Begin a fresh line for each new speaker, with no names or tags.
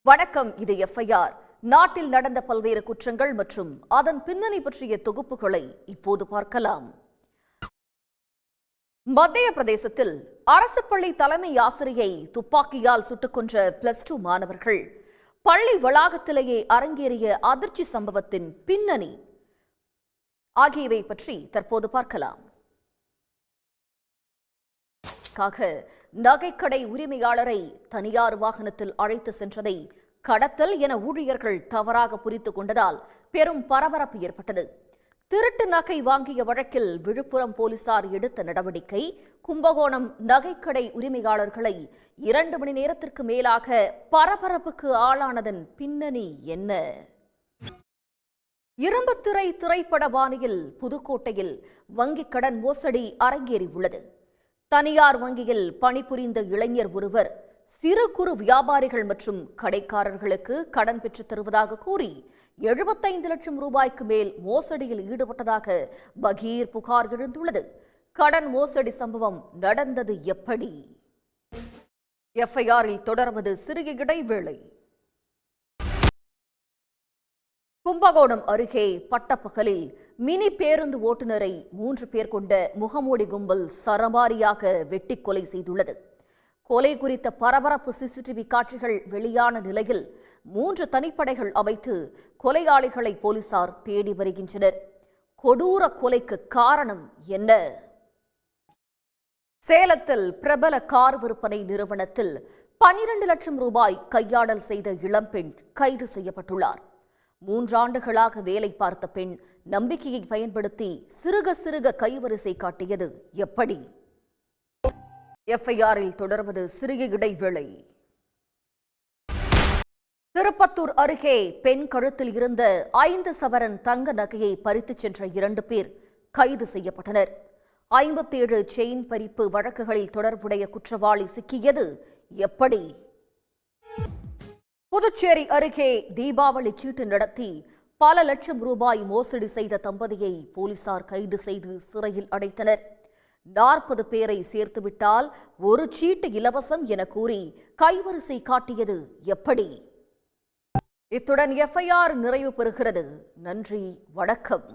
வணக்கம். இது எஃப்ஐஆர். நாட்டில் நடந்த பல்வேறு குற்றங்கள் மற்றும் அதன் பின்னணி பற்றிய தொகுப்புகளை இப்போது பார்க்கலாம். மத்திய பிரதேசத்தில் அரசு பள்ளி தலைமை ஆசிரியை துப்பாக்கியால் சுட்டுக் கொன்ற +2 மாணவர்கள் பள்ளி வளாகத்திலேயே அரங்கேறிய அதிர்ச்சி சம்பவத்தின் பின்னணி ஆகியவை பற்றி தற்போது பார்க்கலாம். நகைக்கடை உரிமையாளரை தனியார் வாகனத்தில் அழைத்து சென்றதை கடத்தல் என ஊழியர்கள் தவறாக புரிந்து கொண்டதால் பெரும் பரபரப்பு ஏற்பட்டது. திருட்டு நகை வாங்கிய வழக்கில் விழுப்புரம் போலீசார் எடுத்த நடவடிக்கை கும்பகோணம் நகைக்கடை உரிமையாளர்களை 2 மணி நேரத்திற்கு மேலாக பரபரப்புக்கு ஆளானதன் பின்னணி என்ன? இரும்புத்திரை திரைப்பட பாணியில் புதுக்கோட்டையில் வங்கிக் கடன் மோசடி அரங்கேறியுள்ளது. தனியார் வங்கியில் பணிபுரிந்த இளைஞர் ஒருவர் சிறு குறு வியாபாரிகள் மற்றும் கடைக்காரர்களுக்கு கடன் பெற்றுத் தருவதாக கூறி 75 லட்சம் ரூபாய்க்கு மேல் மோசடியில் ஈடுபட்டதாக பகீர் புகார் எழுந்துள்ளது. கடன் மோசடி சம்பவம் நடந்தது எப்படி? எஃப்ஐஆரில் தொடர்வது சிறிய இடைவேளை. கும்பகோணம் அருகே பட்டப்பகலில் மினி பேருந்து ஓட்டுநரை 3 பேர் கொண்ட முகமூடி கும்பல் சரமாரியாக வெட்டி கொலை செய்துள்ளது. கொலை குறித்த பரபரப்பு சிசிடிவி காட்சிகள் வெளியான நிலையில் 3 தனிப்படைகள் அமைத்து கொலையாளிகளை போலீசார் தேடி வருகின்றனர். கொடூர கொலைக்கு காரணம் என்ன? சேலத்தில் பிரபல கார் விற்பனை நிறுவனத்தில் 12 லட்சம் ரூபாய் கையாடல் செய்த இளம்பெண் கைது செய்யப்பட்டுள்ளார். 3 ஆண்டுகளாக வேலை பார்த்த பெண் நம்பிக்கையை பயன்படுத்தி சிறுக சிறுக கைவரிசை காட்டியது எப்படி? எஃப்ஐஆரில் தொடர்வது சிறிய இடைவேளை. திருப்பத்தூர் அருகே பெண் கழுத்தில் இருந்த 5 சவரன் தங்க நகையை பறித்துச் சென்ற 2 பேர் கைது செய்யப்பட்டனர். 57 செயின் பறிப்பு வழக்குகளில் தொடர்புடைய குற்றவாளி சிக்கியது எப்படி? புதுச்சேரி அருகே தீபாவளி சீட்டு நடத்தி பல லட்சம் ரூபாய் மோசடி செய்த தம்பதியை போலீசார் கைது செய்து சிறையில் அடைத்தனர். 40 பேரை சேர்த்துவிட்டால் ஒரு சீட்டு இலவசம் என கூறி கைவரிசை காட்டியது எப்படி? இத்துடன் எஃப்ஐஆர் நிறைவு பெறுகிறது. நன்றி, வணக்கம்.